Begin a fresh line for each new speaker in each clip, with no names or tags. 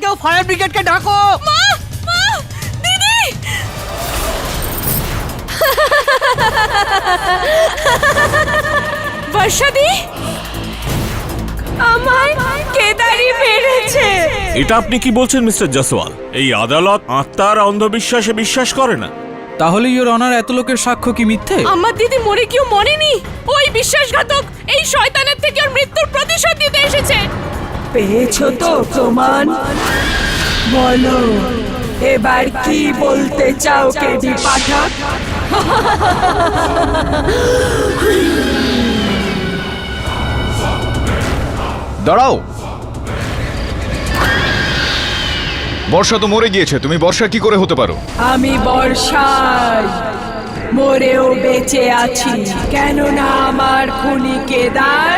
কেউ ফায়ার ব্রিগেডকে ডাকো।
মা মা দিদি বর্ষাদি আমায় কেদারি মেরেছে।
এটা আপনি কি বলছেন মিস্টার জসওয়াল? এই আদালত আত্মার অন্ধবিশ্বাসে বিশ্বাস করে না।
তাহলে ইওর অনার এত লোকের সাক্ষ্য কি মিথ্যে?
আমার দিদি মরে কেউ মরেনি। ওই বিশ্বাসঘাতক এই শয়তানের থেকে ওর মৃত্যুর প্রতিশোধ নিতে এসেছে।
পেয়েছো তো প্রমাণ? বলো এবার কি বলতে চাও কেডি পাঠক?
দাঁড়াও, বর্ষা তো মরে গিয়েছে, তুমি বর্ষা কি করে হতে পারো?
আমি বর্ষায় মরেও বেঁচে আছি, কেননা আমার খুনি কেদার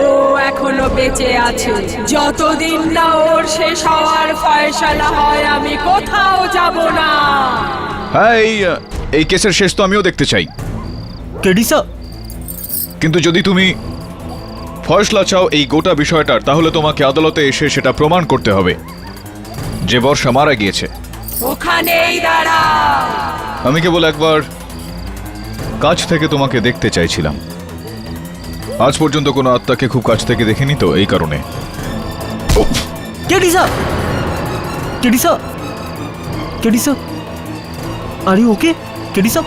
ও এখনো বেঁচে আছে। যতদিন না ওর শেষ হওয়ার ফয়সালা হয় আমি কোথাও যাব না।
হ্যাঁ, এই কেসের শেষ তো আমিও দেখতে চাই।
কেডি স্যার,
কিন্তু যদি তুমি ফয়সলা চাও এই গোটা বিষয়টার, তাহলে তোমাকে আদালতে এসে সেটা প্রমাণ করতে হবে যে বর্ষা মারা গিয়েছে।
ওখানেই দাঁড়া।
আমি কেবল একবার কাছ থেকে তোমাকে দেখতে চাইছিলাম। আজ পর্যন্ত কোনো আত্মাকে খুব কাছ থেকে দেখিনি তো, এই কারণে।
KD sir, KD sir, KD sir, আরে ওকে কেডি স্যার?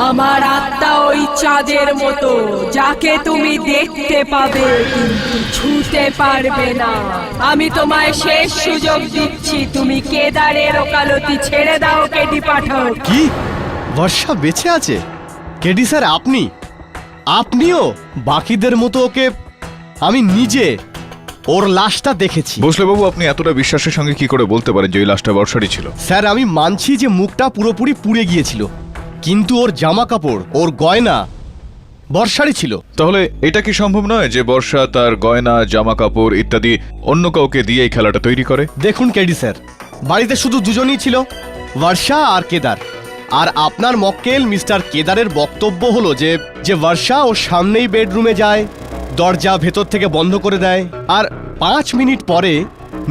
আমার আত্মা ওই চাঁদের মতো, যাকে তুমি দেখতে পাবে কিন্তু ছুঁতে পারবে না। আমি তোমায় শেষ সুযোগ দিচ্ছি, তুমি কেদারের ওকালতি ছেড়ে দাও কেডি পাঠক।
কি বর্ষা বেঁচে আছে? কেডি স্যার, আপনিও বাকিদের মতো ওকে? আমি নিজে ওর লাশটা দেখেছি।
ভোসলে বাবু, আপনি এতটা বিশ্বাসের সঙ্গে কি করে বলতে পারেন যে ওই লাশটা বর্ষারই ছিল?
স্যার, আমি মানছি যে মুখটা পুরোপুরি পুড়ে গিয়েছিল, কিন্তু ওর জামা কাপড়, ওর গয়না বর্ষারই ছিল।
তাহলে এটা কি সম্ভব নয় যে বর্ষা তার গয়না, জামা কাপড় ইত্যাদি অন্য কাউকে দিয়ে এই খেলাটা তৈরি করে?
দেখুন কেডি স্যার, বাড়িতে শুধু দুজনই ছিল, বর্ষা আর কেদার। আর আপনার মক্কেল মিস্টার কেদারের বক্তব্য হলো যে বর্ষা ওর সামনেই বেডরুমে যায়, দরজা ভেতর থেকে বন্ধ করে দেয়, আর 5 মিনিট পরে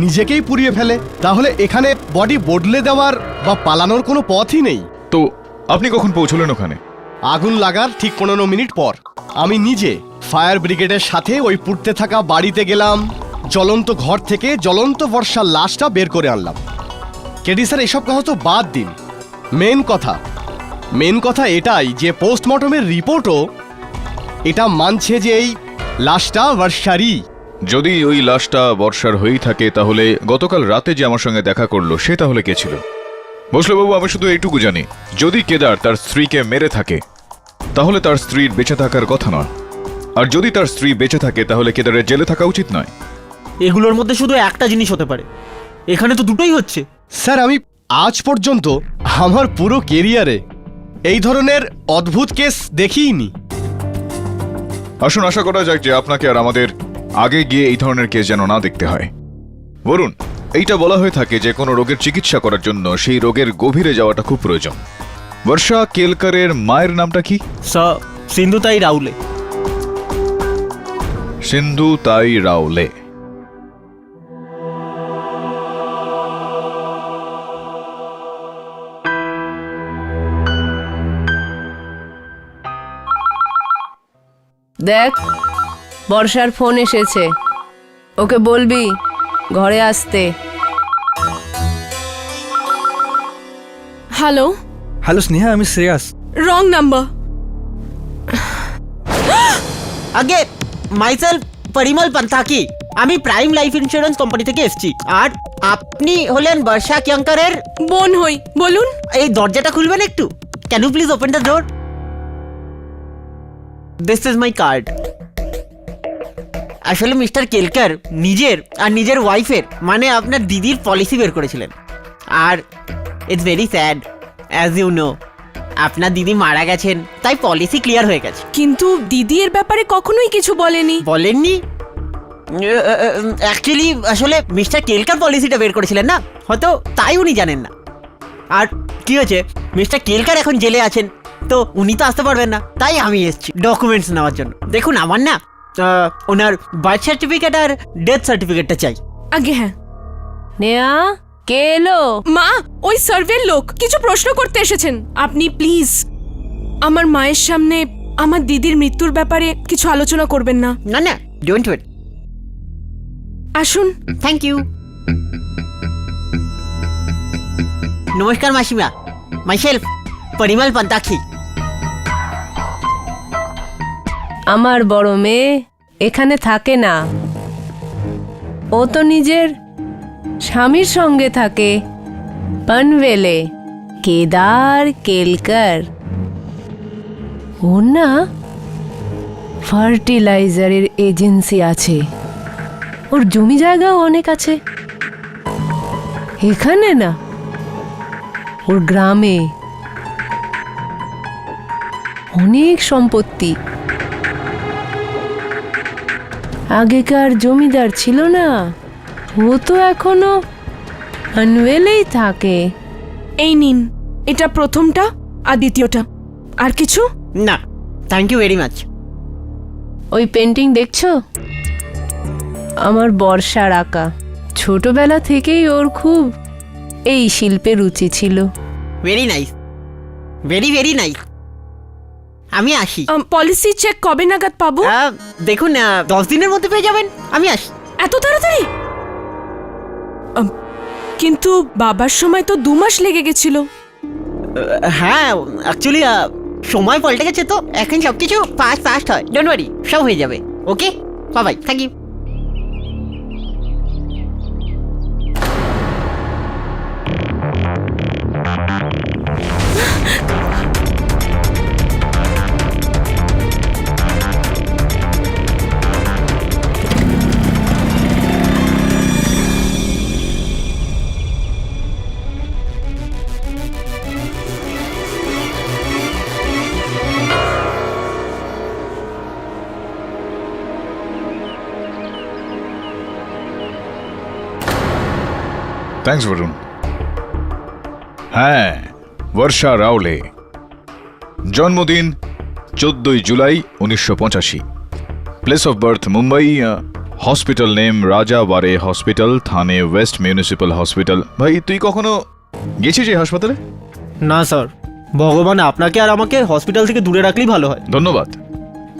নিজেকেই পুড়িয়ে ফেলে। তাহলে এখানে বডি বদলে দেওয়ার বা পালানোর কোনো পথই নেই।
তো আপনি কখন পৌঁছলেন ওখানে?
আগুন লাগার ঠিক 15 মিনিট পর আমি নিজে ফায়ার ব্রিগেডের সাথে ওই পুড়তে থাকা বাড়িতে গেলাম, জ্বলন্ত ঘর থেকে জ্বলন্ত বর্ষার লাশটা বের করে আনলাম। কেডি স্যার, এসব কথা তো বাদ দিন। মেন কথা এটাই যে পোস্টমর্টমের রিপোর্টও এটা মানছে যে এই লাশটা বর্ষারই।
যদি ওই লাশটা বর্ষার হয়েই থাকে, তাহলে গতকাল রাতে যে আমার সঙ্গে দেখা করলো সে তাহলে কে ছিল? ভোসলে বাবু, আমি শুধু এইটুকু জানি, যদি কেদার তার স্ত্রীকে মেরে থাকে তাহলে তার স্ত্রীর বেঁচে থাকার কথা নয়, আর যদি তার স্ত্রী বেঁচে থাকে তাহলে কেদারের জেলে থাকা উচিত নয়।
এগুলোর মধ্যে শুধু একটা জিনিস হতে পারে, এখানে তো দুটোই হচ্ছে।
স্যার, আমি আজ পর্যন্ত আমার পুরো কেরিয়ারে এই ধরনের অদ্ভুত কেস দেখিনি।
আসুন আশা করা যাক যে আপনাকে আর আমাদের আগে গিয়ে এই ধরনের কেস যেন না দেখতে হয়। বরুণ, এইটা বলা হয়ে থাকে যে কোনো রোগের চিকিৎসা করার জন্য সেই রোগের গভীরে যাওয়াটা খুব প্রয়োজন। বর্ষা কেলকারের মায়ের নামটা কি?
সিন্ধু তাই রাউলে।
সিন্ধু তাই রাওলে।
দেখ, বর্ষার ফোন এসেছে, ওকে বলবি ঘরে আসতে।
হ্যালো
হ্যালো স্নেহা, আমি শ্রেয়াস।
Wrong number.
আগে মাইসেলফ পরিমল পান্থাকি, আমি প্রাইম লাইফ ইন্স্যুরেন্স কোম্পানি থেকে এসেছি। আর আপনি হলেন বর্ষা কিয়ঙ্করের
বোন হই, বলুন।
এই দরজাটা খুলবেন একটু? Can you please open the door? This is my card. আসলে মিস্টার কেলকার নিজের আর নিজের ওয়াইফের মানে আপনার দিদির পলিসি বের করেছিলেন, আর it's very sad, as you know আপনার দিদি মারা গেছেন, তাই পলিসি ক্লিয়ার হয়ে গেছে।
কিন্তু দিদি এর ব্যাপারে কখনোই কিছু বলেনি।
বলেননি? অ্যাকচুয়ালি আসলে মিস্টার কেলকার পলিসিটা বের করেছিলেন না, হয়তো তাই উনি জানেন না। আর কি হয়েছে, মিস্টার কেলকার এখন জেলে আছেন, তো উনি তো আসতে পারবেন না, তাই আমি এসেছি ডকুমেন্টস নেওয়ার জন্য। দেখুন, আমার না ওনার বার্থ সার্টিফিকেট আর ডেথ সার্টিফিকেটটা চাই।
আগে হ্যাঁ,
নেয়া কে এলো?
মা, ওই সার্ভের লোক কিছু প্রশ্ন করতে এসেছেন। আপনি প্লিজ আমার মায়ের সামনে আমার দিদির মৃত্যুর ব্যাপারে কিছু আলোচনা করবেন না।
না না, ডোন্ট ওয়েট।
আসুন।
Thank you. নমস্কার মাসিমা, মাইসেলফ পরিমল পান্তাক্ষী।
আমার বড় মেয়ে এখানে থাকে না, ও তো নিজের স্বামীর সঙ্গে থাকে পনভেলে। কেদার কেলকার, ওর না ফার্টিলাইজারের এজেন্সি আছে, ওর জমি জায়গাও অনেক আছে। এখানে না, ওর গ্রামে অনেক সম্পত্তি। আগেকার জমিদার ছিল না, ও তো এখনো আনওয়েলেই থাকে।
এই নিন, এটা প্রথমটা আর দ্বিতীয়টা। আর কিছু?
না, থ্যাংক ইউ ভেরি মাচ।
ওই পেন্টিং দেখছো? আমার বর্ষার আঁকা। ছোটবেলা থেকেই ওর খুব এই শিল্পে রুচি ছিল।
Very nice, very very nice. আমি আসি।
পলিসি চেক কবে নাগাদ পাবো?
দেখুন 10 দিনের মধ্যে পেয়ে যাবেন। আমি আসি।
এত তাড়াতাড়ি? কিন্তু বাবার সময় তো 2 মাস লেগে গেছিল।
হ্যাঁ, অ্যাকচুয়ালি সময় পাল্টে গেছে তো এখন সবকিছু ফাস্ট ফাস্ট হয়। ডোন্ট ওয়ারি, সব হয়ে যাবে। Okay, bye, thank you.
Thanks Varun. হ্যাঁ, বর্ষা রাওলে, জন্মদিন 14 July 1985, place of birth Mumbai, hospital name Raja Bare hospital, Thane West municipal hospital. ভাই, তুই কখনো গেছিস এই হাসপাতালে?
না স্যার, ভগবান আপনাকে আর আমাকে হসপিটাল থেকে দূরে রাখলেই ভালো হয়।
ধন্যবাদ,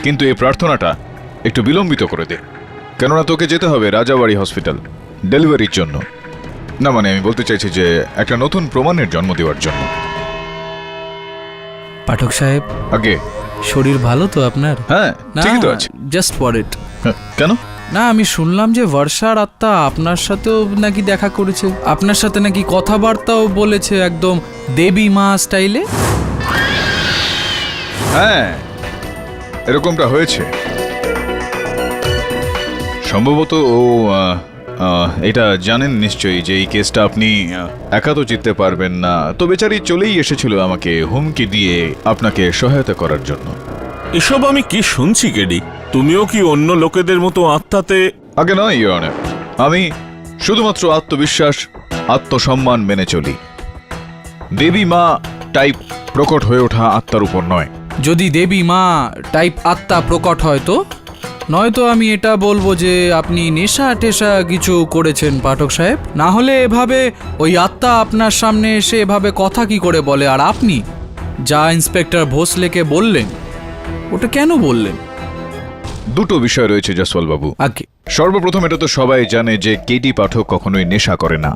কিন্তু এই প্রার্থনাটা একটু বিলম্বিত করে দে, কেননা তোকে যেতে হবে রাজাবাড়ি হসপিটাল ডেলিভারির জন্য। না মানে আমি বলতে চাইছি যে একটা নতুন প্রমাণের জন্ম দেওয়ার জন্য।
পাঠক সাহেব,
আগে
শরীর ভালো তো আপনার?
হ্যাঁ, ঠিকই তো আছে।
Just for it.
কেন?
না, আমি শুনলাম যে বর্ষার আত্মা আপনার সাথেও নাকি দেখা করেছে, আপনার সাথে নাকি কথাবার্তাও বলেছে একদম দেবী মা স্টাইলে।
হ্যাঁ, এরকমটা হয়েছে। সম্ভবত ও এটা জানেন নিশ্চয়ই যে এই কেসটা আপনি একা তো জিততে পারবেন না, তো বেচারি চলেই এসেছিল আমাকে হুমকি দিয়ে আপনাকে সহায়তা করার জন্য।
এসব আমি কি শুনছি কেডি? তুমিও কি অন্য লোকেদের মতো আত্মাতে?
আগে নয় ইওর অনার, আমি শুধুমাত্র আত্মবিশ্বাস আত্মসম্মান মেনে চলি। দেবী মা টাইপ প্রকট হয়ে ওঠা আত্মার উপর নয়।
যদি দেবী মা টাইপ আত্মা প্রকট হয় তো নয়তো আমি এটা বলবো যে আপনি নেশা টেশা কিছু করেছেন পাঠক সাহেব, না হলে এভাবে ওই আত্মা আপনার সামনে এসে এভাবে কথা কি করে বলে? আর আপনি যা ইন্সপেক্টর ভোসলেকে বললেন ওটা কেন বললেন?
দুটো বিষয় রয়েছে জসওয়াল বাবু।
আগে
সর্বপ্রথম, এটা তো সবাই জানে যে কেডি পাঠক কখনোই নেশা করে না।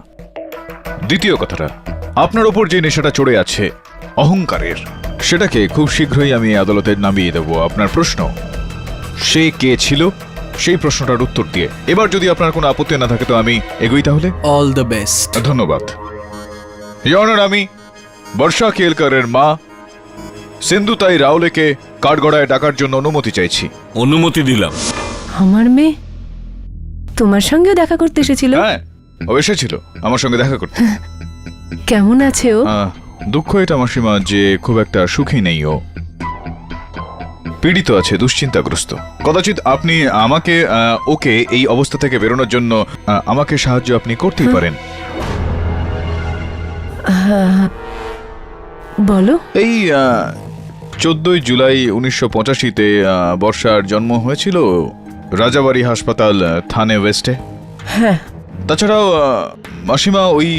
দ্বিতীয় কথাটা, আপনার ওপর যে নেশাটা চড়ে আছে অহংকারের, সেটাকে খুব শীঘ্রই আমি আদালতে নামিয়ে দেব। আপনার প্রশ্ন, সে কে ছিল, সেই প্রশ্নটার উত্তর দিয়ে। এবার যদি আপনার কোনো আপত্তি না থাকে তো আমি এগোই তাহলে।
All the best.
ধন্যবাদ ইওর অনার। আমি বর্ষা কেলকারের মা সিন্ধুতাই রাওলেকে কাঠগড়ায় ডাকার জন্য অনুমতি চাইছি।
অনুমতি দিলাম।
আমার মেয়ে তোমার সঙ্গেও দেখা করতে এসেছিল?
হ্যাঁ, ও এসেছিল আমার সঙ্গে দেখা করতে।
কেমন আছে ও?
দুঃখ এটা মাসিমা যে খুব একটা সুখী নেই ও, পীড়িত আছে, দুশ্চিন্তাগ্রস্ত। কদাচিৎ আপনি আমাকে ওকে এই অবস্থা থেকে বেরোনোর জন্য আমাকে সাহায্য আপনি করতেই পারেন।
বলো।
এই 14 জুলাই 1985-তে বর্ষার জন্ম হয়েছিল রাজাবাড়ি হাসপাতাল থানে ওয়েস্টে।
হ্যাঁ।
তাছাড়াও মাসিমা ওই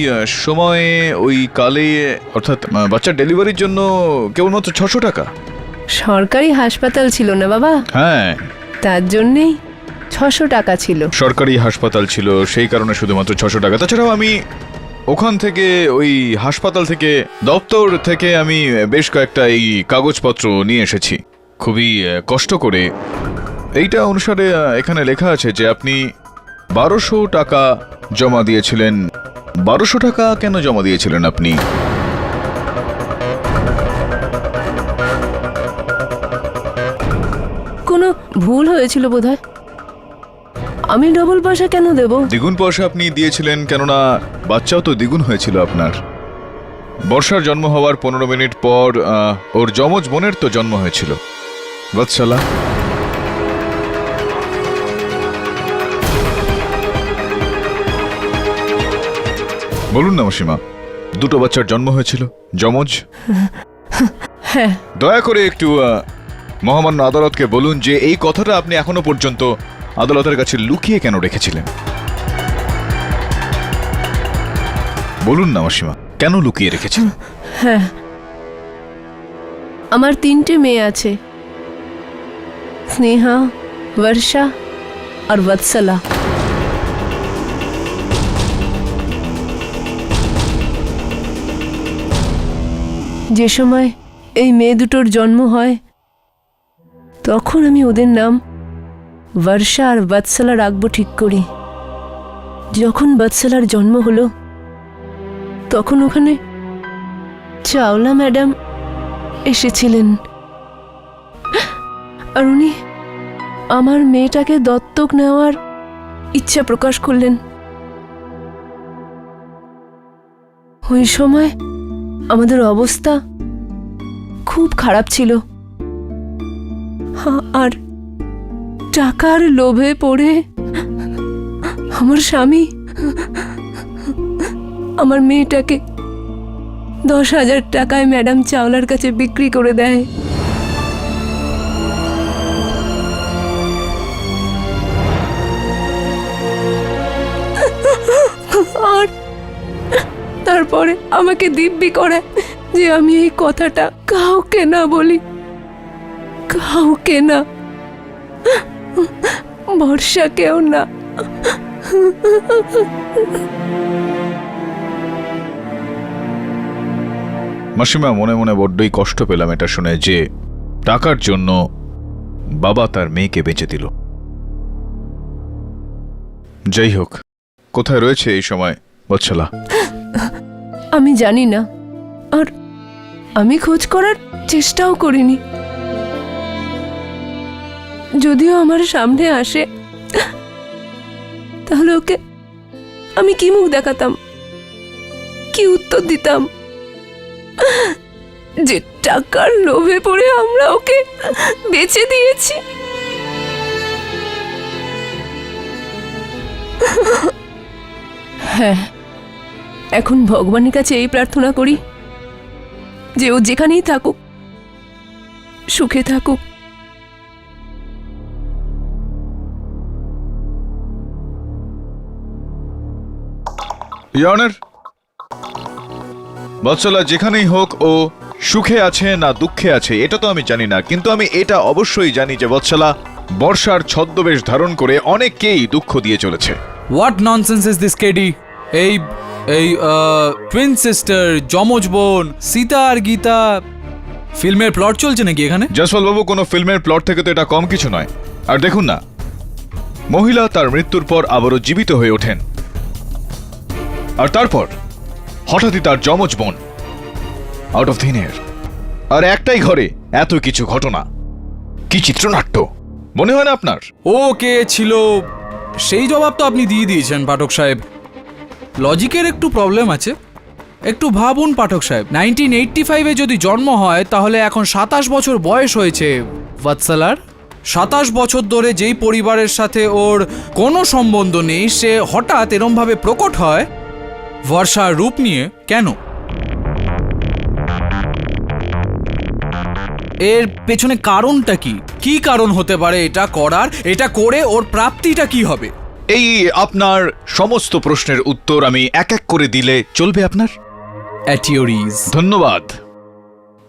সময়ে ওই কালে অর্থাৎ বাচ্চার ডেলিভারির জন্য কেবলমাত্র 600 টাকা।
সরকারি হাসপাতাল ছিল না বাবা,
হ্যাঁ,
তার জন্যেই 600 টাকা ছিল।
সরকারি হাসপাতাল ছিল, সেই কারণে শুধুমাত্র 600 টাকা। তাছাড়াও আমি ওখান থেকে ওই হাসপাতাল থেকে দপ্তর থেকে আমি বেশ কয়েকটা এই কাগজপত্র নিয়ে এসেছি খুবই কষ্ট করে। এইটা অনুসারে এখানে লেখা আছে যে আপনি 1200 টাকা জমা দিয়েছিলেন। 1200 টাকা কেন জমা দিয়েছিলেন আপনি?
কোনো ভুল হয়েছিল বোধহয়। আমি ডবল পয়সা কেন দেব?
দ্বিগুণ পয়সা আপনি দিয়েছিলেন, কেননা বাচ্চাও তো দ্বিগুণ হয়েছিল আপনার। বর্ষার জন্ম হওয়ার 15 মিনিট পর ওর যমজ বোনের তো জন্ম হয়েছিল, বৎসলা। বলুন না মাসিমা, দুটো বাচ্চার জন্ম হয়েছিল যমজ।
হ্যাঁ।
দয়া করে একটু মহামান্য আদালতকে বলুন যে এই কথাটা আপনি এখনো পর্যন্ত আদালতের কাছে লুকিয়ে কেন রেখেছিলেন। বলুন না মাসিমা, কেন লুকিয়ে রেখেছেন?
হ্যাঁ, আমার 3টে মেয়ে আছে, স্নেহা, বর্ষা আর বৎসলা। যে সময় এই মেয়ে দুটোর জন্ম হয় তখন আমি ওদের নাম বর্ষা আর বৎসলা রাখবো ঠিক করি। যখন বৎসলার জন্ম হলো তখন ওখানে চাওলা ম্যাডাম এসেছিলেন, আর উনি আমার মেয়েটাকে দত্তক নেওয়ার ইচ্ছা প্রকাশ করলেন। ওই সময় আমাদের অবস্থা খুব খারাপ ছিল, আর টাকার লোভে পড়ে আমার স্বামী আমার মেয়েটাকে 10,000 টাকায় ম্যাডাম চাওলার কাছে বিক্রি করে দেয়। আর তারপরে আমাকে দিব্যি করে যে আমি এই কথাটা কাউকে না বলি, কাউকে না, বর্ষাকেও না।
মাসিমা, মনে মনে বড্ডই কষ্ট পেলাম এটা শুনে যে টাকার জন্য বাবা তার মেয়েকে বেঁচে দিল। যাই হোক, কোথায় রয়েছে এই সময় বৎসলা?
আমি জানি না, আর আমি খোঁজ করার চেষ্টাও করিনি। যদিও আমার সামনে আসে তাহলে ওকে আমি কি মুখ দেখাতাম, কি উত্তর দিতাম যে টাকার লোভে পড়ে আমরা ওকে বেচে দিয়েছি? হ্যাঁ, এখন ভগবানের কাছে এই প্রার্থনা করি যে ও যেখানেই থাকুক সুখে থাকুক।
ইয়নের বৎসলা যেখানেই হোক ও সুখে আছে না দুঃখে আছে এটা তো আমি জানি না, কিন্তু আমি এটা অবশ্যই জানি যে বৎসলা বর্ষার ছদ্মবেশ ধারণ করে অনেককেই দুঃখ দিয়ে চলেছে।
What nonsense is this KD? এই এই টুইন সিস্টার, যমজ বোন, সীতা আর গীতা, ফিল্মের প্লট চলছে নাকি এখানে?
জয়সওয়াল বাবু, কোনো ফিল্মের প্লট থেকে তো এটা কম কিছু নয়। আর দেখুন না, মহিলা তার মৃত্যুর পর আবারও জীবিত হয়ে ওঠেন, আর তারপর হঠাৎই তার যমজ বোন আউট অফ থিন এয়ার, আর একটাই ঘরে এত কিছু ঘটনা। কি চিত্রনাট্য মনে হয় না আপনার?
ও কে ছিল সেই জবাব তো আপনি দিয়ে দিয়েছেন পাঠক সাহেব। লজিকের একটু প্রবলেম আছে। একটু ভাবুন পাঠক সাহেব, 1985-এ যদি জন্ম হয় তাহলে এখন 27 বছর বয়স হয়েছে বৎসলার। 27 বছর ধরে যেই পরিবারের সাথে ওর কোনো সম্বন্ধ নেই সে হঠাৎ এরমভাবে প্রকট হয় বর্ষার রূপ নিয়ে। কেন? এর পেছনে কারণটা কি? কি কারণ হতে পারে এটা করার? এটা করে ওর প্রাপ্তিটা কি হবে?
এই আপনার সমস্ত প্রশ্নের উত্তর আমি এক এক করে দিলে চলবে আপনার?
At your ease.
ধন্যবাদ।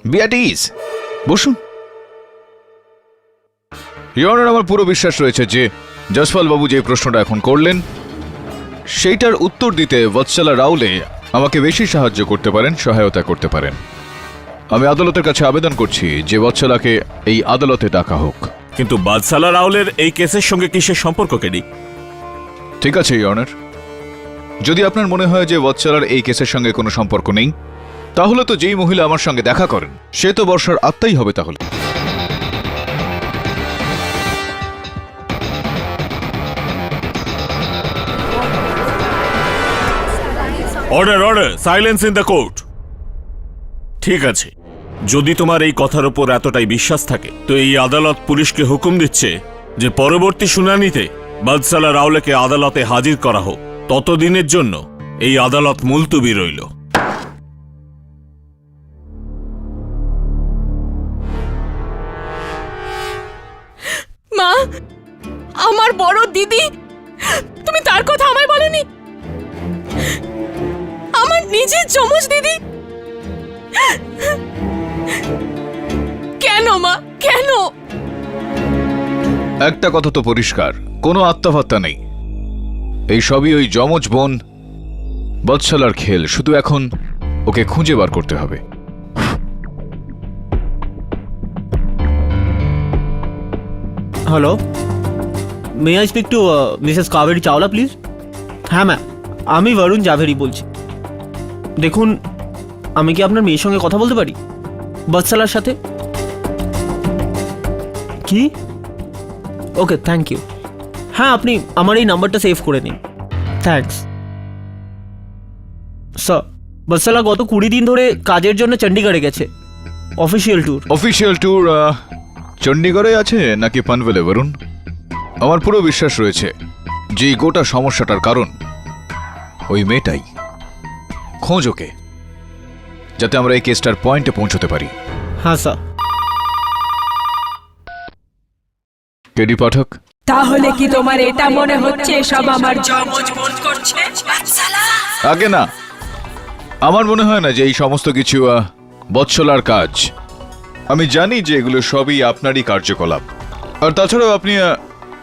Be at ease. বসুন। ইওর অনার, আমার পুরো বিশ্বাস রয়েছে যে জসপাল বাবু যে প্রশ্নটা এখন করলেন সেইটার উত্তর দিতে বৎসলা রাউলে আমাকে বেশি সাহায্য করতে পারেন, সহায়তা করতে পারেন। আমি আদালতের কাছে আবেদন করছি যে বৎসলাকে এই আদালতে ডাকা হোক।
কিন্তু বাদশালা রাউলের এই কেসের সঙ্গে কিসের সম্পর্ক কেডি?
ঠিক আছে ইওর অনার, যদি আপনার মনে হয় যে বৎসলার এই কেসের সঙ্গে কোনো সম্পর্ক নেই, তাহলে তো যেই মহিলা আমার সঙ্গে দেখা করেন সে তো বর্ষার আত্মাই হবে। তাহলে
order, order, silence in the court. ঠিক আছে, যদি তোমার এই কথার উপর এতটাই বিশ্বাস থাকে তো এই আদালত পুলিশকে হুকুম দিচ্ছে যে পরবর্তী শুনানিতে বাদশালা রাউলেকে আদালতে হাজির করা হোক। ততদিনের জন্য এই আদালত মুলতুবি রইল।
মা, আমার বড় দিদি, তুমি তার কথা আমায় বলনি? আমার নিজের যমজ দিদি। কেন মা, কেন?
একটা কথা তো পরিষ্কার, কোনো আত্মাফাত্তা নেই। এই সবই ওই যমজ বোন বৎসলার খেল। শুধু এখন ওকে খুঁজে বার করতে হবে।
Hello, may I speak to Mrs Kaveri Chawla please? হ্যাঁ ম্যাম, আমি বরুণ জাভেরি বলছি। দেখুন, আমি কি আপনার মেয়ের সঙ্গে কথা বলতে পারি বৎসলার সাথে? কি? ওকে, থ্যাংক ইউ। হ্যাঁ, আপনি আমার এই নাম্বারটা সেভ করে নিন। Thanks sir. বৎসলা গত 20 দিন ধরে কাজের জন্য চণ্ডীগড়ে গেছে, অফিসিয়াল ট্যুর।
অফিসিয়াল ট্যুর চণ্ডীগড়ে আছে নাকি পানভেলে বরুণ? আমার পুরো বিশ্বাস রয়েছে যে এই গোটা সমস্যাটার কারণ ওই মেয়েটাই। খোঁজ ওকে, যাতে আমরা এই কেসটার পয়েন্টে পৌঁছতে পারি।
হ্যাঁ স্যার।
কেডি পাঠক,
তাহলে কি তোমার এটা মনে হচ্ছে সব আমার যমজ বোন করছে?
আগে না, আমার মনে হয় না যে এই সমস্ত কিছু বৎসলার কাজ। আমি জানি যে এগুলো সবই আপনারই কার্যকলাপ। আর তাছাড়াও আপনি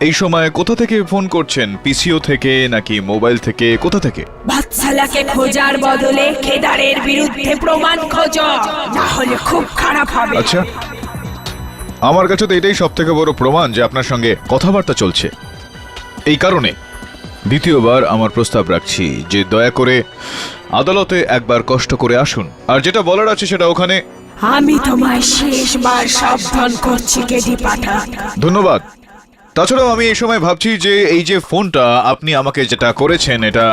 এই সময় কোথা থেকে ফোন করছেন? পিসিও থেকে নাকি মোবাইল থেকে? কোথা থেকে?
বাদশালাকে খোঁজার বদলে কেদারের বিরুদ্ধে প্রমাণ খোঁজো, না হলে খুব খারাপ হবে।
আচ্ছা, আমার কাছে তো এটাই সব থেকে বড় প্রমাণ যে আপনার সঙ্গে কথাবার্তা চলছে। এই কারণে দ্বিতীয়বার আমার প্রস্তাব রাখছি যে দয়া করে আদালতে একবার কষ্ট করে আসুন, আর যেটা বলার আছে সেটা ওখানে।
আমি তোমায় শেষবার সাবধান করছি কেডি পাঠক।
ধন্যবাদ। তাছাড়াও আমি এই সময় ভাবছি যে এই যে ফোনটা আপনি আমাকে যেটা করেছেন, এটা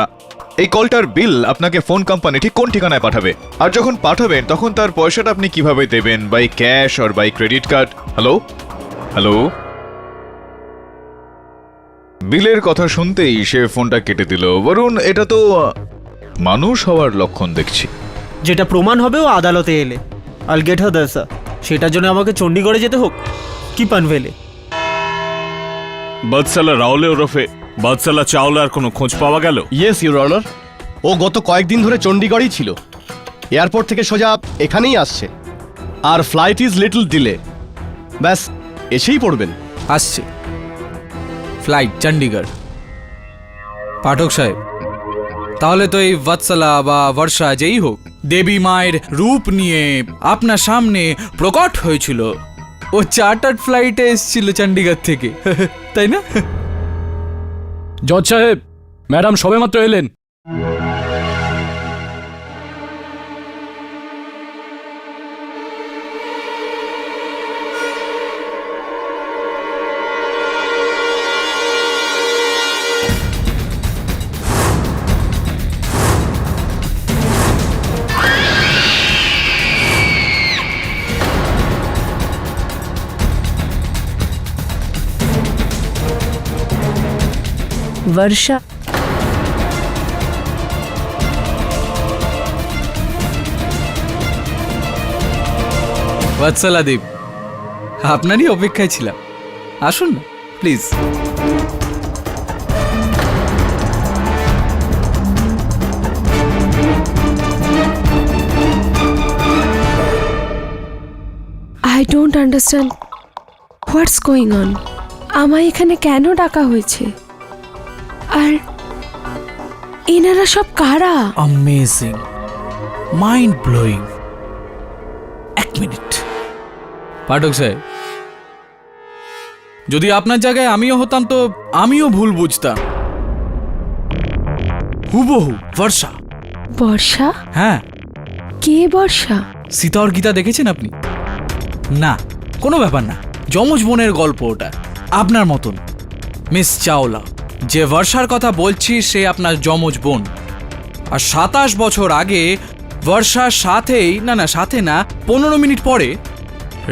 এই কলটার বিল আপনাকে ফোন কোম্পানি ঠিক কোন ঠিকানায় পাঠাবে, আর যখন পাঠাবেন তখন তার পয়সাটা আপনি কিভাবে দেবেন? By cash or by credit card? Hello hello. বিলের কথা শুনতেই সে ফোনটা কেটে দিল। বরুণ, এটা তো মানুষ হওয়ার লক্ষণ দেখছি।
যেটা প্রমাণ হবে ও আদালতে এলে। আল গেট হার স্যার। সেটার জন্য আমাকে চণ্ডীগড়ে যেতে হোক কি পানভেলে?
বাদশালা রাউলে ওরফে বাদশালা চাওলার কোনো খোঁজ পাওয়া গেল?
ইয়েস ইউর অনার, ও গত কয়েকদিন ধরে চণ্ডীগড়েই ছিল। এয়ারপোর্ট থেকে সোজা এখানেই আসছে, আর ফ্লাইট ইজ লিটল ডিলে। ব্যাস, এসেই পড়বেন।
আসছে ফ্লাইট চণ্ডীগড়। পাঠক সাহেব, তাহলে তো এই বৎসলা বা বর্ষা যেই হোক দেবী মায়ের রূপ নিয়ে আপনার সামনে প্রকট হয়েছিল। ও চার্টার্ড ফ্লাইটে এসেছিল চণ্ডীগড় থেকে, তাই না?
জজ সাহেব, ম্যাডাম সবেমাত্র এলেন।
वर्षा
বৎসলা দেব, আপনারই অপেক্ষায় ছিলাম। আসুন না please.
I don't understand what's going on. আমায় এখানে কেন ডাকা হয়েছে? আর এনারা সব কারা?
Amazing, mind blowing. এক মিনিট পাঠক সাহেব, যদি আপনার জায়গায় আমিও হতাম তো আমিও ভুল বুঝতাম। হুবহু বর্ষা।
বর্ষা?
হ্যাঁ,
কে বর্ষা?
সীতা আর গীতা দেখেছেন আপনি? না, কোনো ব্যাপার না, যমজ বোনের গল্প ওটা, আপনার মতন। মিস চাওলা, যে বর্ষার কথা বলছি সে আপনার যমজ বোন। আর 27 বছর আগে বর্ষার সাথেই, না সাথে না, 15 মিনিট পরে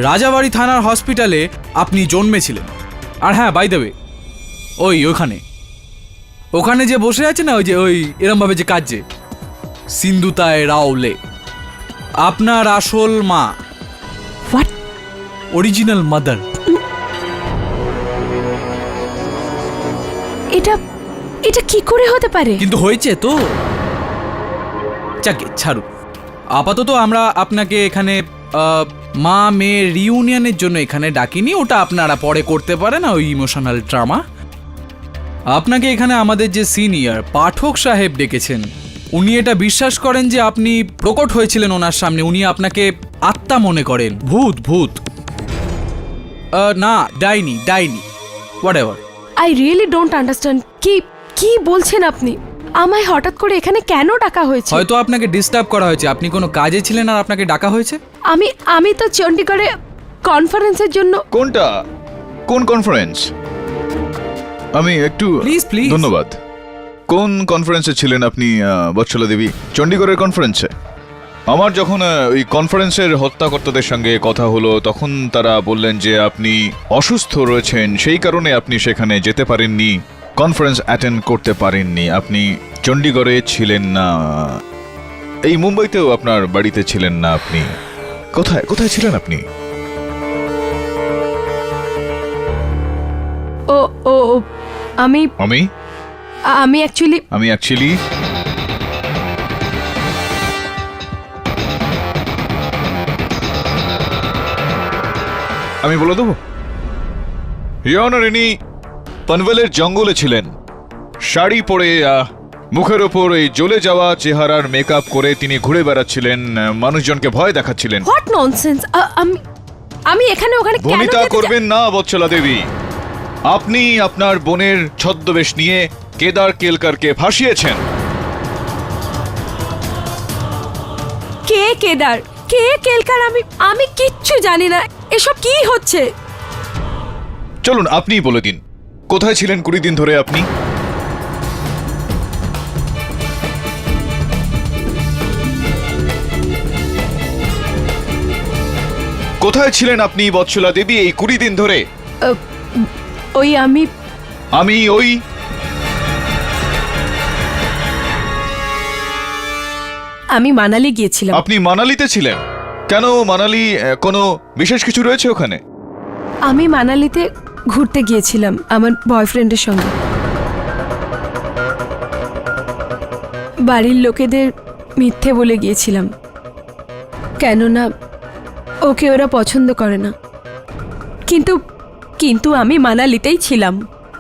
রাজাবাড়ি থানার হসপিটালে আপনি জন্মেছিলেন। আর হ্যাঁ, বাই দ্য ওয়ে, ওখানে যে বসে আছে না, ওই এরমভাবে যে কাজে, সিন্ধুতায় রাওলে, আপনার আসল মা।
হোয়াট?
Original mother.
এটা কি করে হতে পারে?
কিন্তু হয়েছে তো। যাকে ছাড়ুন, আপাতত আমরা আপনাকে এখানে মা মেয়ে রিউনিয়নের জন্য এখানে ডাকিনি, ওটা আপনারা পরে করতে পারেন, ওই ইমোশনাল ড্রামা। আপনাকে এখানে আমাদের যে সিনিয়র পাঠক সাহেব ডেকেছেন, উনি এটা বিশ্বাস করেন যে আপনি প্রকট হয়েছিলেন ওনার সামনে। উনি আপনাকে আত্মা মনে করেন, ভূত না, ডাইনি what ever.
I really don't understand. কি বলছেন আপনি? আমায় হঠাৎ করে এখানে কেন ডাকা হয়েছে?
হয়তো আপনাকে ডিস্টার্ব করা হয়েছে, আপনি কোনো কাজে ছিলেন আর আপনাকে ডাকা হয়েছে।
আমি তো চণ্ডীগড়ে কনফারেন্সের জন্য।
কোন কনফারেন্স? আমি একটু
প্লিজ।
ধন্যবাদ। কোন কনফারেন্সে ছিলেন আপনি বৎসলা দেবী? চণ্ডীগড়ের কনফারেন্সে? আমার যখন ওই কনফারেন্সের হত্যাকর্তাদের সঙ্গে কথা হলো, তখন তারা বললেন যে আপনি অসুস্থ রয়েছেন, সেই কারণে আপনি সেখানে যেতে পারেননি, কনফারেন্স অ্যাটেন্ড করতে পারেননি। আপনি চণ্ডীগড়ে ছিলেন না, এই মুম্বাইতেও আপনার বাড়িতে ছিলেন না। আপনি কোথায় ছিলেন আপনি?
আমি
অ্যাকচুয়ালি আমি বলে দেবো, ইয়নার ইনি পনভেলের জঙ্গলে ছিলেন, শাড়ি পরে মুখের ওপর এই জ্বলে যাওয়া চেহারার মেকআপ করে তিনি ঘুরে বেড়াচ্ছিলেন, মানুষজনকে ভয় দেখাচ্ছিলেন।
What nonsense! আমি এখানে ওখানে কেন
বনিতা
যেতে
করবেন না বৎসলা দেবী। আপনি আপনার বোনের ছদ্মবেশ নিয়ে কেদার কেলকারকে ফাঁসিয়েছেন।
কে কেদার, কে কেলকার? আমি কিচ্ছু জানি না। এসব কি হচ্ছে?
চলুন আপনিই বলে দিন, কোথায় ছিলেন 20 দিন ধরে আপনি? কোথায় ছিলেন আপনি বৎসলা দেবী এই 20 দিন ধরে?
আমি মানালি গিয়েছিলাম।
আপনি মানালিতে ছিলেন? কেন মানালি? কোনো বিশেষ কিছু রয়েছে ওখানে?
আমি মানালিতে ঘুরতে গিয়েছিলাম আমার বয়ফ্রেন্ডের সঙ্গে। বাড়ির লোকেদের মিথ্যে বলে গিয়েছিলাম, কেননা ওকে ওরা পছন্দ করে না। কিন্তু আমি মানালিতেই ছিলাম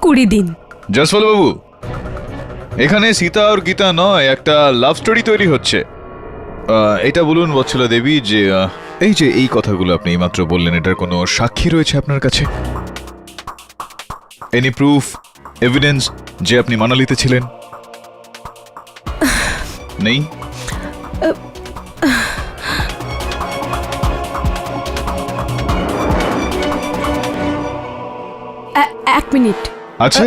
20 দিন।
জসওয়াল বাবু, এখানে সীতা আর গীতা নয়, একটা লাভ স্টোরি তৈরি হচ্ছে। এটা বলুন বৎসলা দেবী, যে এই কথাগুলো আপনি এইমাত্র বললেন, এটার কোনো সাক্ষী রয়েছে আপনার কাছে? এনি প্রুফ, এভিডেন্স যে আপনি মানালিতে ছিলেন? নেই?
এক মিনিট।
আছে?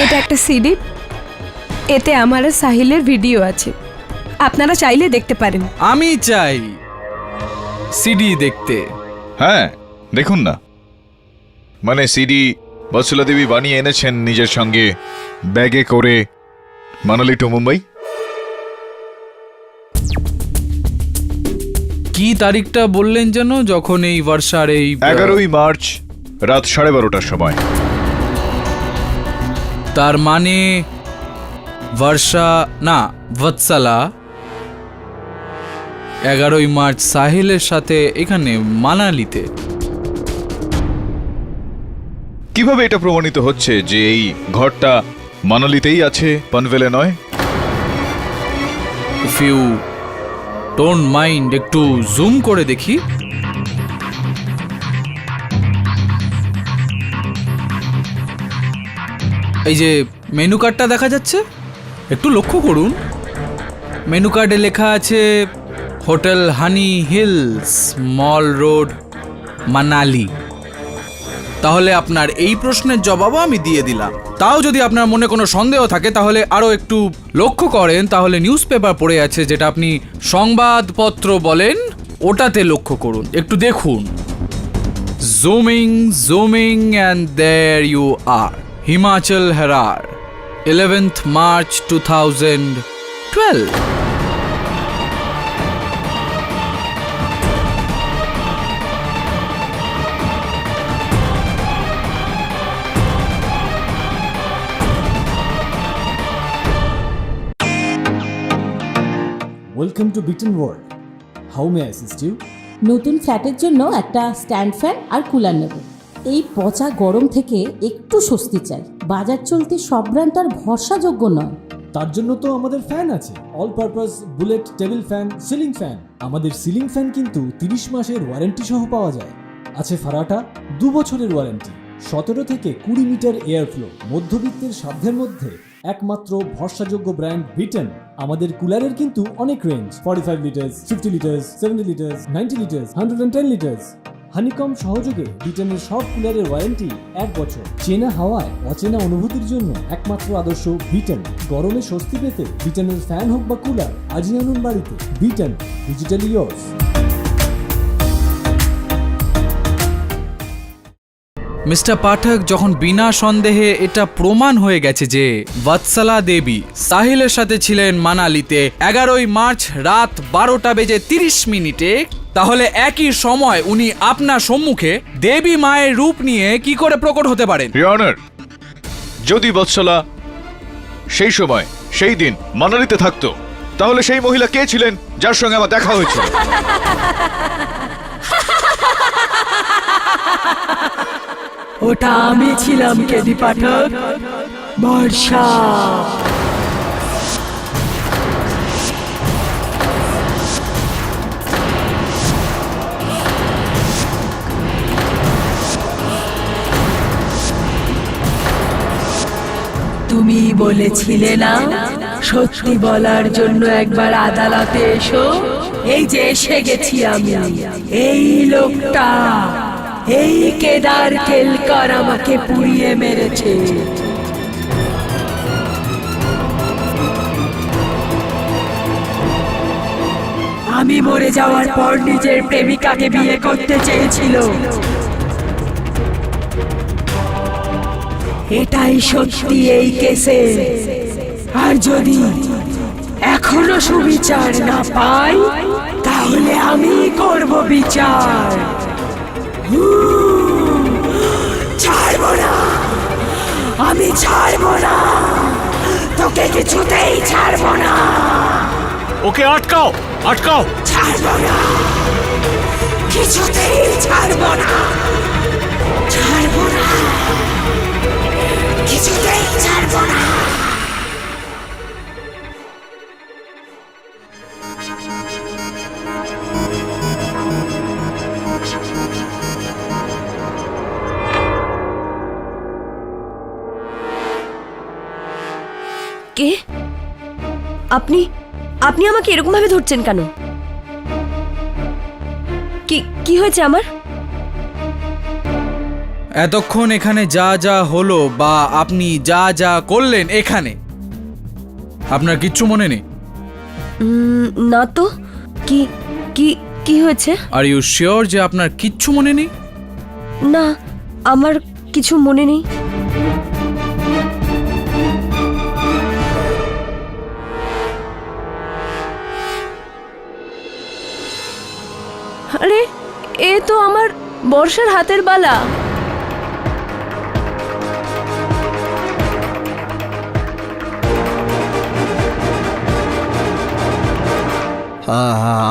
এটা একটা সিডি, এতে আমার আর সাহিলের ভিডিও আছে, আপনারা চাইলে দেখতে পারেন।
আমি চাই সিডি দেখতে।
হ্যাঁ, দেখুন না। মানে সিডি বৎসলা দেবী বানিয়ে এনেছেন নিজের সঙ্গে ব্যাগে করে মানালি টু মুম্বাই।
কি তারিখটা বললেন যেন, যখন এই বর্ষার এই
11ই মার্চ রাত 12:30টার সময়।
তার মানে বর্ষা না, বৎসলা 11ই মার্চ সাহিলের সাথে এখানে মানালিতে।
কিভাবে এটা প্রমাণিত হচ্ছে যে এই ঘরটা মানালিতেই আছে, পনভেলে নয়?
ইফ ইউ ডোন্ট মাইন্ড একটু জুম করে দেখি। এই যে মেনু কার্ডটা দেখা যাচ্ছে, একটু লক্ষ্য করুন। মেনু কার্ডে লেখা আছে হোটেল হানি হিলস, মল রোড, মানালি। তাহলে আপনার এই প্রশ্নের জবাবও আমি দিয়ে দিলাম। তাও যদি আপনার মনে কোনো সন্দেহ থাকে তাহলে আরও একটু লক্ষ্য করেন, তাহলে নিউজ পেপার পড়ে আছে যেটা আপনি সংবাদপত্র বলেন, ওটাতে লক্ষ্য করুন, একটু দেখুন। Zooming zooming and there you are, Himachal Herar, 11th March 2012।
Welcome to Beaton World, how may assist you?
নতুন ফ্ল্যাটের জন্য একটা স্ট্যান্ড ফ্যান আর কুলার নেব। এই পচা গরম থেকে একটু স্বস্তি চাই। বাজার চলতে সব ব্র্যান্ড তো আর ভরসাযোগ্য নয়।
তার জন্য তো আমাদের ফ্যান আছে, all purpose bullet table fan, ceiling fan. আমাদের সিলিং ফ্যান কিন্তু 30 মাসের ওয়ারেন্টি সহ পাওয়া যায়। আছে ফারাটা 2 বছরের ওয়ারেন্টি, 17 থেকে 20 মিটার এয়ার ফ্লো, মধ্যবিত্তের সাধ্যের মধ্যে একমাত্র ভরসাযোগ্য ব্র্যান্ড বিটন। আমাদের কুলারের কিন্তু অনেক range, 45 litres, 50 litres, 70 litres, 90 litres, 110 litres. Honeycomb সহযোগে বিটনের সব কুলারের ওয়ারেন্টি 1 বছর। চেনা হাওয়ায় অচেনা অনুভূতির জন্য একমাত্র আদর্শ বিটন। গরমে স্বস্তি পেতে বিটনের ফ্যান হোক বা কুলার, আজই আনুন বাড়িতে। Vuitton, digitally yours.
মিস্টার পাঠক, যখন বিনা সন্দেহে এটা প্রমাণ হয়ে গেছে যে বৎসলা দেবী সাহিলের সাথে ছিলেন মানালিতে 11ই মার্চ রাত 12:30 তাহলে একই সময় উনি আপনার সম্মুখে দেবী মায়ের রূপ নিয়ে কি করে প্রকট হতে পারেন?
ইওর অনার, যদি বৎসলা সেই সময় সেই দিন মানালিতে থাকতো তাহলে সেই মহিলা কে ছিলেন যার সঙ্গে আমার দেখা হয়েছিল?
ওটা আমি ছিলাম কেডি পাঠক, বর্ষা। তুমি বলেছিলে না সত্যি বলার জন্য একবার আদালতে এসো? এই যে এসে গেছি আমি। এই লোকটা, এই কেদার কেলকার আমাকে পুড়িয়ে মেরেছে। আমি মরে যাওয়ার পর নিজের প্রেমিকাকে বিয়ে করতে চেয়েছিল। এটাই সত্যি এই কেসে। আর যদি এখনো সুবিচার না পাই তাহলে আমি করব বিচার। ছাড়বো না, আমি ছাড়বো না, তোকে কিছুতেই ছাড়বো না।
ওকে আটকাও, আটকাও!
ছাড়বো না, কিছুতেই ছাড়বো না, ছাড়বো না, কিছুতেই ছাড়বো না।
কে আপনি? আপনি আমাকে এরকম ভাবে ধরছেন কেন? কি হয়েছে আমার?
এতক্ষণ এখানে যা যা হলো বা আপনি যা যা করলেন এখানে, আপনার কিচ্ছু মনে নেই?
না তো। কি কি কি হয়েছে?
আর ইউ শিওর যে আপনার কিচ্ছু মনে নেই?
না, আমার কিছু মনে নেই। আরে, এ তো আমার বর্ষার হাতের বালা।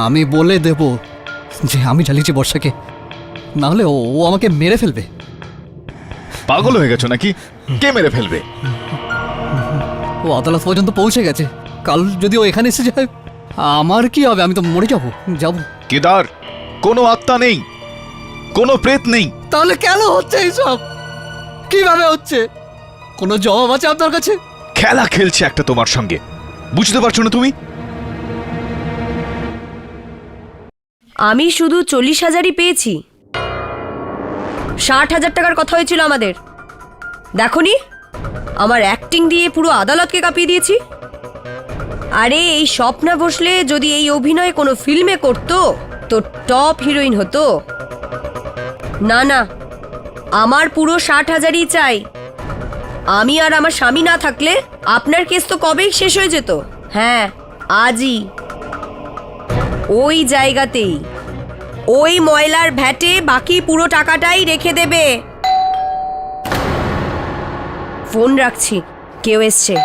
আমি বলে দেব যে আমি জ্বালিয়েছি বর্ষাকে, না হলে ও আমাকে মেরে ফেলবে।
পাগল হয়ে গেছো নাকি? কে মেরে ফেলবে?
ও আদালত পর্যন্ত পৌঁছে গেছে। কাল যদি ও এখানে এসে যায়, আমার কি হবে? আমি তো মরে যাবো।
কেদার, কোনো আত্মা নেই, কোনো প্রেত নেই।
তাহলে কেন হচ্ছে এইসব? কিভাবে হচ্ছে? কোনো জবাব আছে আপনার কাছে?
খেলা খেলছে একটা তোমার সঙ্গে, বুঝতে পারছো না তুমি?
আমি শুধু 40,000ই পেয়েছি। 60,000 টাকার কথা হয়েছিল আমাদের। দেখোনি আমার অ্যাক্টিং দিয়ে পুরো আদালতকে কাঁপিয়ে দিয়েছি। আরে এই স্বপ্না ভোসলে যদি এই অভিনয় কোনো ফিল্মে করতো তো টপ হিরোইন হতো। না না, আমার পুরো 60,000ই চাই। আমি আর আমার স্বামী না থাকলে আপনার কেস তো কবেই শেষ হয়ে যেত। হ্যাঁ, আজই ওই জায়গাতেই ওই ময়লার ভ্যাটে বাকি পুরো টাকাটাই রেখে দেবে। ফোন রাখছি, কেউ এসছে।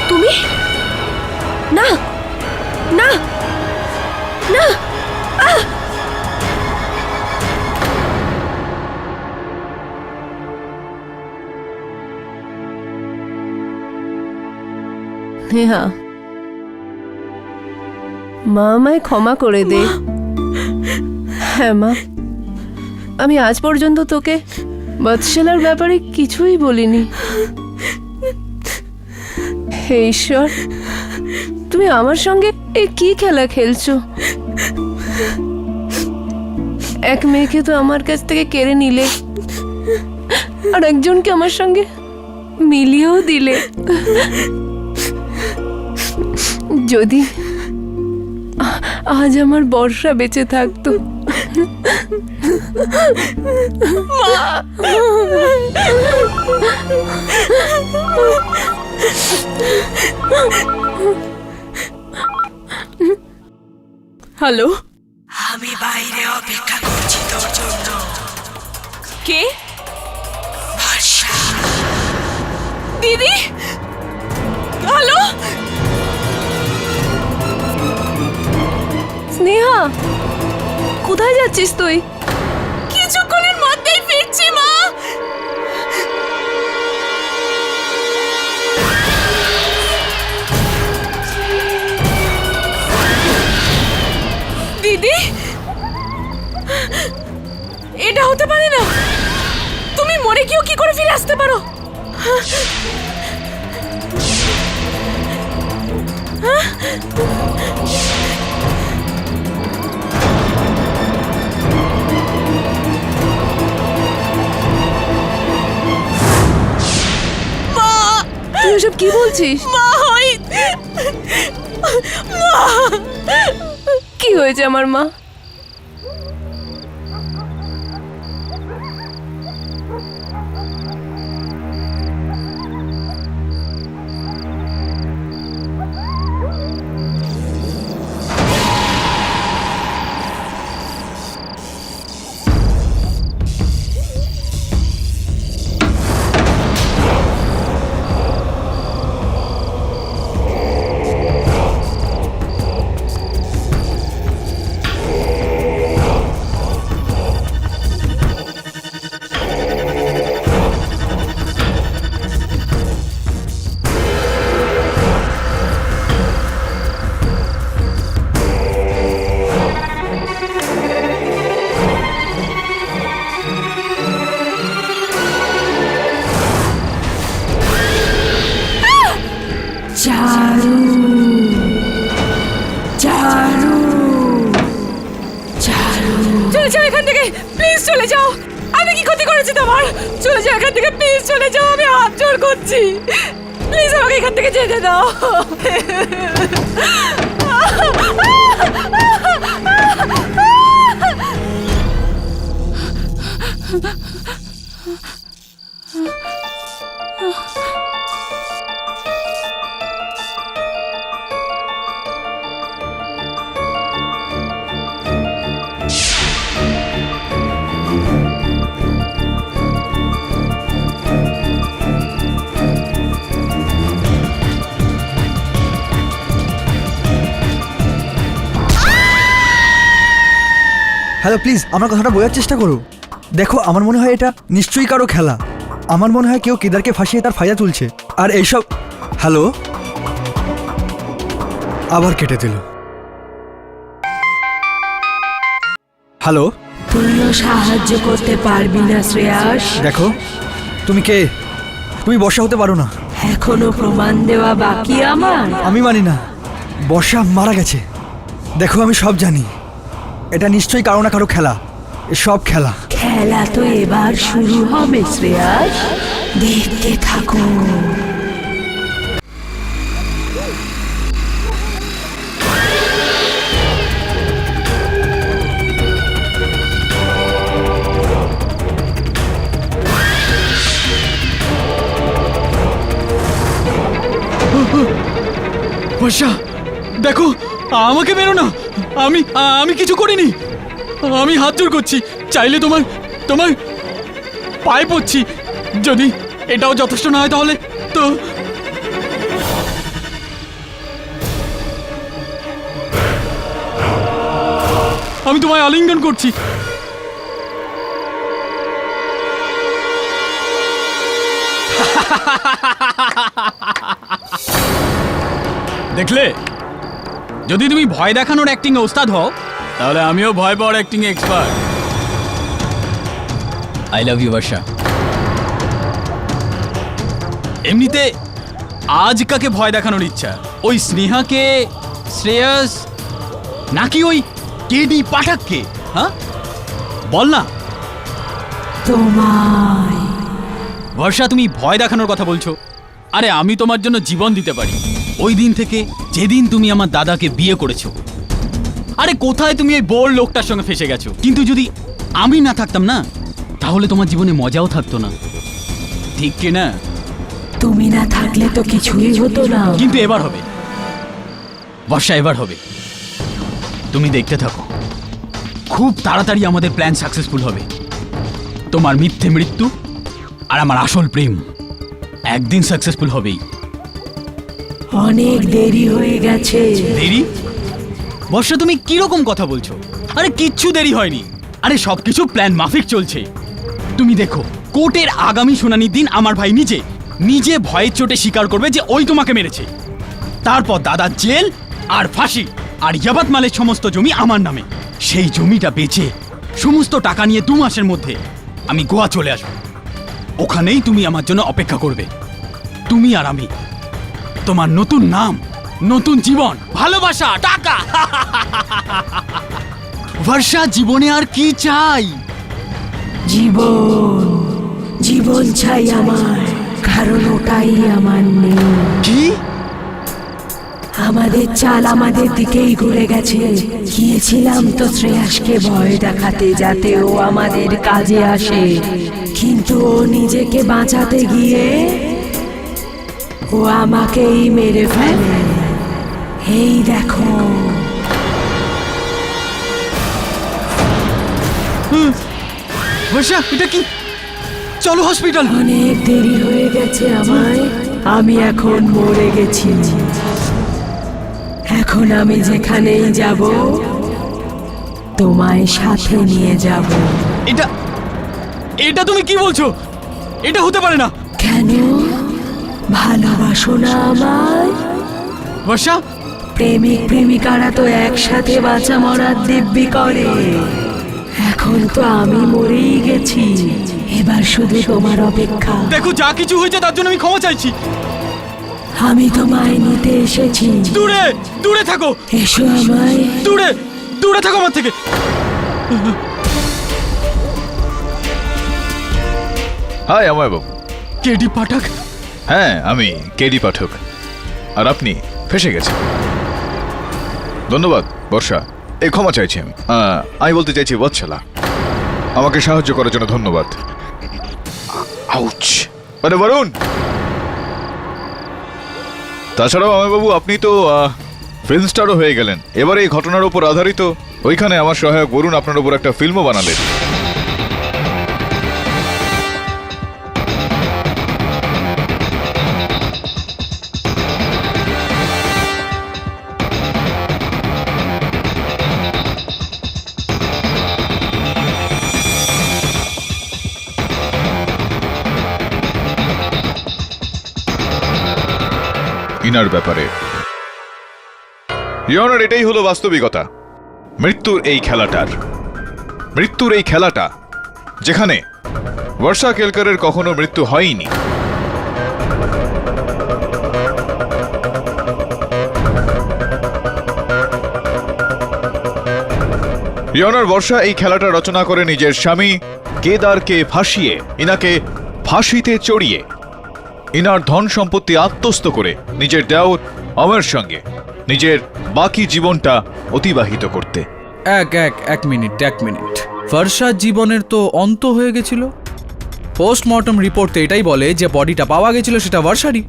তুমি? না না না,
নেহা, মা আমায় ক্ষমা করে দে। হ্যাঁ মা, আমি আজ পর্যন্ত তোকে বৎসলার ব্যাপারে কিছুই বলিনি। হে ঈশ্বর, তুমি আমার সঙ্গে এ কি খেলা খেলছো? এক মেয়েকে তো আমার কাছ থেকে কেড়ে নিলে, আর একজনকে আমার সঙ্গে মিলিয়েও দিলে। যদি আজ আমার বর্ষা বেঁচে থাকতো। হ্যালো,
আমি বাইরে অপেক্ষা করছি তোর জন্য।
কে?
বর্ষা।
দিদি, হ্যালো।
স্নেহা, কোথায় যাচ্ছিস তুই?
কিছুক্ষণের মধ্যেই ফিরছি মা। দিদি, এটা হতে পারে না। তুমি মরে গিয়েও কি করে ফিরে আসতে পারো?
তুই এসব কি বলছিস? কি হয়েছে আমার মা?
চলে যাও এখান থেকে, প্লিজ চলে যাও। আমি কি ক্ষতি করেছি তোমার? চলে যাও এখান থেকে, প্লিজ চলে যাও। আমি হাত জোর করছি, প্লিজ আমাকে এখান থেকে যেতে দাও।
হ্যালো প্লিজ আমার কথাটা বোঝার চেষ্টা করো। দেখো আমার মনে হয় এটা নিশ্চয়ই কারো খেলা। আমার মনে হয় কেউ কেদারকে ফাঁসিয়ে তার ফায়দা তুলছে। আর এইসব হ্যালো আবার কেটে দিল। হ্যালো
তুইও সাহায্য করতে পারবি না শ্রেয়াস?
দেখো তুমি কে? তুমি বর্ষা হতে পারো না।
এখনো প্রমাণ দেওয়া বাকি আমার।
আমি মানি না, বর্ষা মারা গেছে। দেখো আমি সব জানি, এটা নিশ্চয়ই কারো না কারো খেলা। সব খেলা।
খেলা তো এবার শুরু হবে শ্রেয়াস, দেখতে থাকো।
বর্ষা দেখো, আমাকে মেরো না। আমি আমি কিছু করিনি। আমি হাত জোর করছি, চাইলে তোমার তোমার পায়ে পড়ছি। যদি এটাও যথেষ্ট না হয় তাহলে তো আমি তোমায় আলিঙ্গন করছি। দেখলে, যদি তুমি ভয় দেখানোর অ্যাক্টিং এ ওস্তাদ হও, তাহলে আমিও ভয় পাওয়ার অ্যাক্টিং এ expert. I love you Varsha. এমনিতে আজ কাকে ভয় দেখানোর ইচ্ছা? ওই স্নেহাকে, শ্রেয়স, নাকি ওই কেডি পাঠককে? হ্যাঁ বল না।
তোমায়।
বর্ষা তুমি ভয় দেখানোর কথা বলছো? আরে আমি তোমার জন্য জীবন দিতে পারি। ওই দিন থেকে যেদিন তুমি আমার দাদাকে বিয়ে করেছো, আরে কোথায় তুমি ওই বোর লোকটার সঙ্গে ফেসে গেছো। কিন্তু যদি আমি না থাকতাম না, তাহলে তোমার জীবনে মজাও থাকতো না, ঠিক কি না?
তুমি না থাকলে তো কিছুই হতো না।
কিন্তু এবার হবে বর্ষা, এবার হবে। তুমি দেখতে থাকো, খুব তাড়াতাড়ি আমাদের প্ল্যান সাকসেসফুল হবে। তোমার মিথ্যে মৃত্যু আর আমার আসল প্রেম একদিন সাকসেসফুল হবেই।
অনেক দেরি হয়ে গেছে।
দেরি? বর্ষা তুমি কিরকম কথা বলছো? আরে কিচ্ছু দেরি হয়নি। আরে সবকিছু প্ল্যান মাফিক চলছে। তুমি দেখো, কোর্টের আগামী শুনানির দিন আমার ভাই নিজে ভয়ের চোটে স্বীকার করবে যে ওই তোমাকে মেরেছে। তারপর দাদার জেল আর ফাঁসি, আর ইয়াবাত মালের সমস্ত জমি আমার নামে। সেই জমিটা বেচে সমস্ত টাকা নিয়ে 2 মাসের মধ্যে আমি গোয়া চলে আসবো। ওখানেই তুমি আমার জন্য অপেক্ষা করবে। তুমি আর আমি, তোমার নতুন নাম, নতুন জীবন, ভালোবাসা, টাকা। বর্ষা জীবনে আর কি চাই?
জীবন, জীবন চাই আমার, কারণ ওটাই আমার নেই।
কি?
আমাদের চাল আমাদের দিকেই ঘুরে গেছে। গিয়েছিলাম তো শ্রেয়াসকে ভয় দেখাতে, যাতে ও আমাদের কাজে আসে, কিন্তু ও নিজেকে বাঁচাতে গিয়ে ও আমাকেই মেরে ফেলে। এই দেখো।
বর্ষা এটা কি? চলো হসপিটাল।
অনেক দেরি হয়ে গেছে আমায়। আমি এখন মরে গেছি। এখন আমি যেখানেই যাব তোমায় সাথে নিয়ে যাব।
এটা এটা তুমি কি বলছো? এটা হতে পারে না।
কেন? ভালোবাসো না আমায়?
বর্ষা,
প্রেমিক প্রেমিকারা তো একসাথে বাঁচা মরার দিব্যি করে। এখন তো আমি মরেই গেছি, এবার শুধু তোমার অপেক্ষা।
দেখো যা কিছু হয়েছে তার জন্য আমি ক্ষমা চাইছি।
আমি তোমায় নিতে এসেছি।
দূরে দূরে থাকো।
এসো আমায়।
দূরে দূরে থাকো আমার থেকে।
হাই আমায় বাবু।
কেডি পাঠক?
হ্যাঁ আমি কেডি পাঠক। আর আপনি ফেসে গেছেন। ধন্যবাদ বর্ষা, এই ক্ষমা চাইছি আমি বলতে চাইছি বৎসলা, আমাকে সাহায্য করার জন্য ধন্যবাদ। আউচ! আরে বরুণ! তাছাড়াও আমায়বাবু আপনি তো ফিল্ম স্টারও হয়ে গেলেন। এবার এই ঘটনার উপর আধারিত ওইখানে আমার সহায়ক বরুণ আপনার উপর একটা ফিল্মও বানালেন। ইনার ব্যাপারে। ইওর অনার, এটাই হলো বাস্তবিকতা মৃত্যুর এই খেলাটা যেখানে বর্ষা কেলকারের কখনো মৃত্যু হয়নি। ইওর অনার, বর্ষা এই খেলাটা রচনা করে নিজের স্বামী কেদারকে ফাঁসিয়ে, ইনাকে ফাঁসিতে চড়িয়ে, ইনার ধন সম্পত্তি আত্মস্থ করে নিজের দেওর অমর সঙ্গে নিজের বাকি জীবনটা অতিবাহিত করতে।
এক মিনিট বর্ষার জীবনের তো অন্ত হয়ে গেছিল। পোস্টমর্টম রিপোর্টে এটাই বলে যে বডিটা পাওয়া গেছিল সেটা বর্ষারই।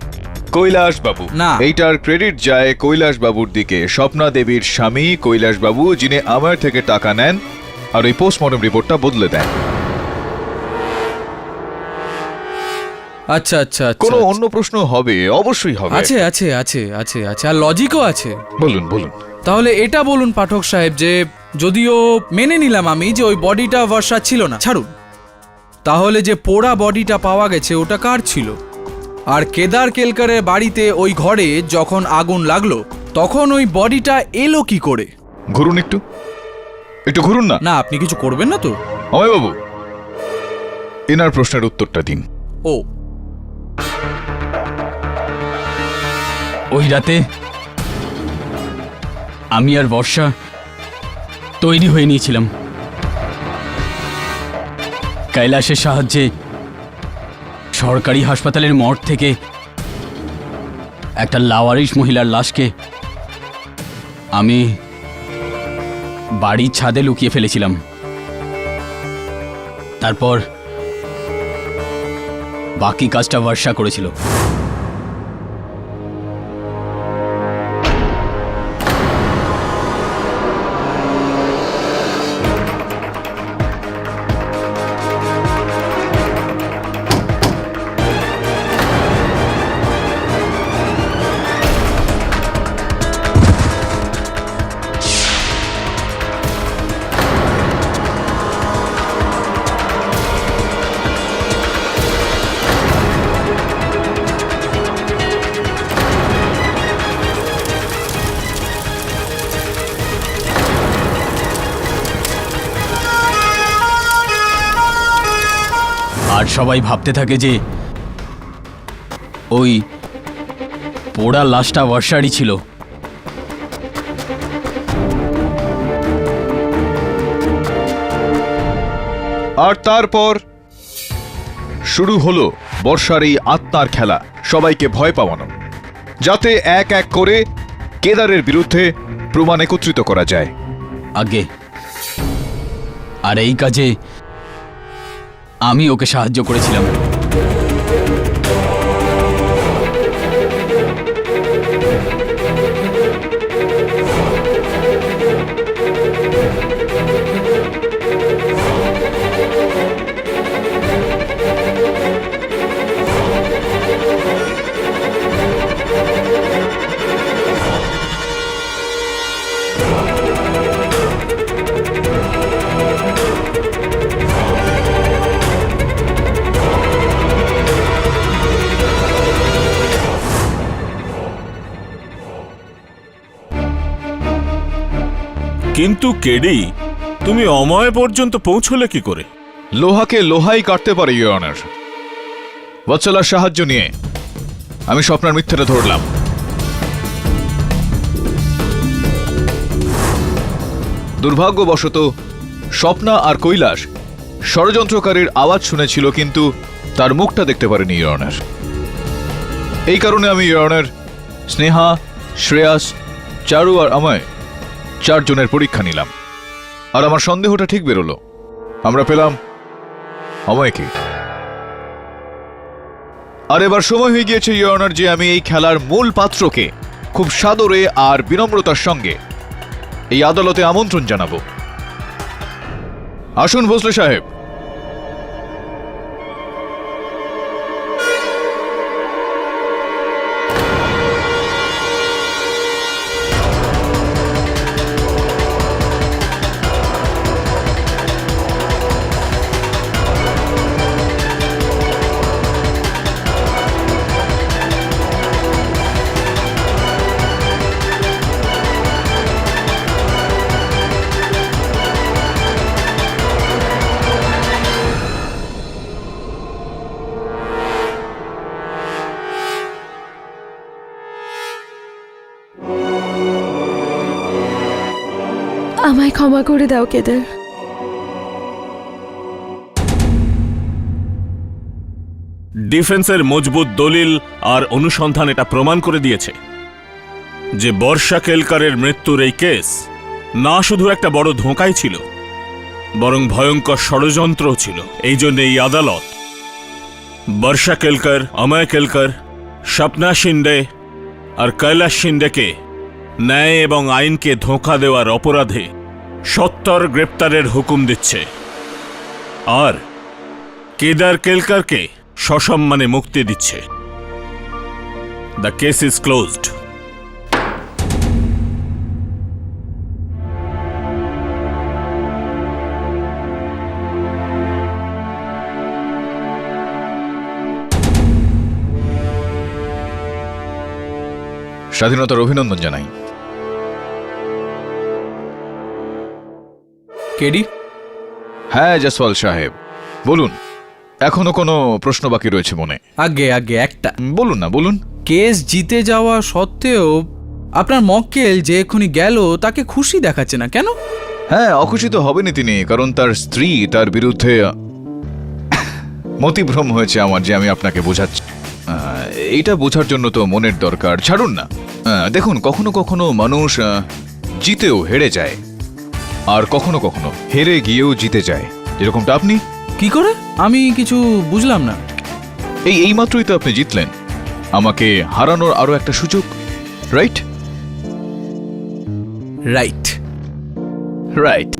কৈলাস বাবু,
না,
এইটার ক্রেডিট যায় কৈলাস বাবুর দিকে, স্বপ্না দেবীর স্বামী কৈলাস বাবু, যিনি আমার থেকে টাকা নেন আর এই পোস্টমর্টম রিপোর্টটা বদলে দেন।
আচ্ছা,
কোনো অন্য প্রশ্ন হবে? অবশ্যই হবে।
আছে আর লজিকও আছে।
বলুন।
তাহলে এটা বলুন পাঠক সাহেব, যে যদিও মেনে নিলাম আমি যে ওই বডিটা বর্ষা ছিল না, ছাড়ুন, তাহলে যে পোড়া বডিটা পাওয়া গেছে ওটা কার ছিল? আর কেদার কেলকারের বাড়িতে ওই ঘরে যখন আগুন লাগলো তখন ওই বডিটা এলো কি করে?
ঘুরুন একটু ঘুরুন না।
না, আপনি কিছু করবেন না তো?
অময় বাবু, এনার প্রশ্নের উত্তরটা দিন।
ও,
ওই রাতে আমি আর বর্ষা তৈরি হয়ে নিয়েছিলাম। কৈলাসের সাহায্যে সরকারি হাসপাতালের মর্গ থেকে একটা লাওয়ারিশ মহিলার লাশকে আমি বাড়ির ছাদে লুকিয়ে ফেলেছিলাম। তারপর বাকি কাজটা বর্ষা করেছিল। আর সবাই ভাবতে থাকে যে ওই পোড়া লাশটা বর্ষারই ছিল।
আর তারপর শুরু হলো বর্ষার এই আত্মার খেলা, সবাইকে ভয় পাওয়ানো, যাতে এক এক করে কেদারের বিরুদ্ধে প্রমাণ একত্রিত করা যায়।
আগে আর এই কাজে আমি ওকে সাহায্য করেছিলাম।
কিন্তু কেডি, তুমি অময় পর্যন্ত পৌঁছলে কি করে?
লোহাকে লোহাই কাটতে পারে ইওর অনার। বৎসলার সাহায্য নিয়ে আমি স্বপ্নার মিথ্যাটা ধরলাম। দুর্ভাগ্যবশত স্বপ্না আর কৈলাস ষড়যন্ত্রকারীর আওয়াজ শুনেছিল, কিন্তু তার মুখটা দেখতে পারেনি ইওর অনার। এই কারণে আমি ইওর অনার স্নেহা, শ্রেয়াস, চারু আর অময় চারজনের পরীক্ষা নিলাম, আর আমার সন্দেহটা ঠিক বেরোলো। আমরা পেলাম অময়কে। আর এবার সময় হয়ে গিয়েছে ইওর অনার যে আমি এই খেলার মূল পাত্রকে খুব সাদরে আর বিনম্রতার সঙ্গে এই আদালতে আমন্ত্রণ জানাবো। আসুন ভোসলে সাহেব।
আমায় ক্ষমা করে দাও কেদার।
ডিফেন্সের মজবুত দলিল আর অনুসন্ধান এটা প্রমাণ করে দিয়েছে যে বর্ষা কেলকারের মৃত্যুর এই কেস না শুধু একটা বড় ধোঁকাই ছিল, বরং ভয়ঙ্কর ষড়যন্ত্রও ছিল। এই জন্য এই আদালত বর্ষা কেলকার, অময় কেলকার, স্বপ্না শিন্ডে আর কৈলাস শিন্ডেকে ন্যায় এবং আইনকে ধোঁকা দেওয়ার অপরাধে 70 গ্রেপ্তারের হুকুম দিচ্ছে আর কেদার কেলকারকে সসম্মানে মুক্তি দিচ্ছে। The case is closed.
স্বাধীনতার অভিনন্দন জানাই।
কেডি?
হ্যাঁ জসওয়াল সাহেব, বলুন। এখনো কোনো প্রশ্ন বাকি রয়েছে মনে?
আগে একটা।
বলুন না, বলুন।
কেস জিতে যাওয়া সত্ত্বেও আপনার মক্কেল যে এক্ষুনি গেল তাকে খুশি দেখাচ্ছে না কেন?
হ্যাঁ, অখুশি তো হবেনি তিনি, কারণ তার স্ত্রী তার বিরুদ্ধে মতিভ্রম হয়েছে আমার, যে আমি আপনাকে বোঝাচ্ছি। এইটা বোঝার জন্য তো মনের দরকার। ছাড়ুন না। দেখুন, কখনো কখনো মানুষ জিতেও হেরে যায়, আর কখনো কখনো হেরে গিয়েও জিতে যায়, যেরকমটা আপনি।
কি করে? আমি কিছু বুঝলাম না।
এই মাত্রই তো আপনি জিতলেন। আমাকে হারানোর আরো একটা সুযোগ, রাইট?
রাইট।
রাইট।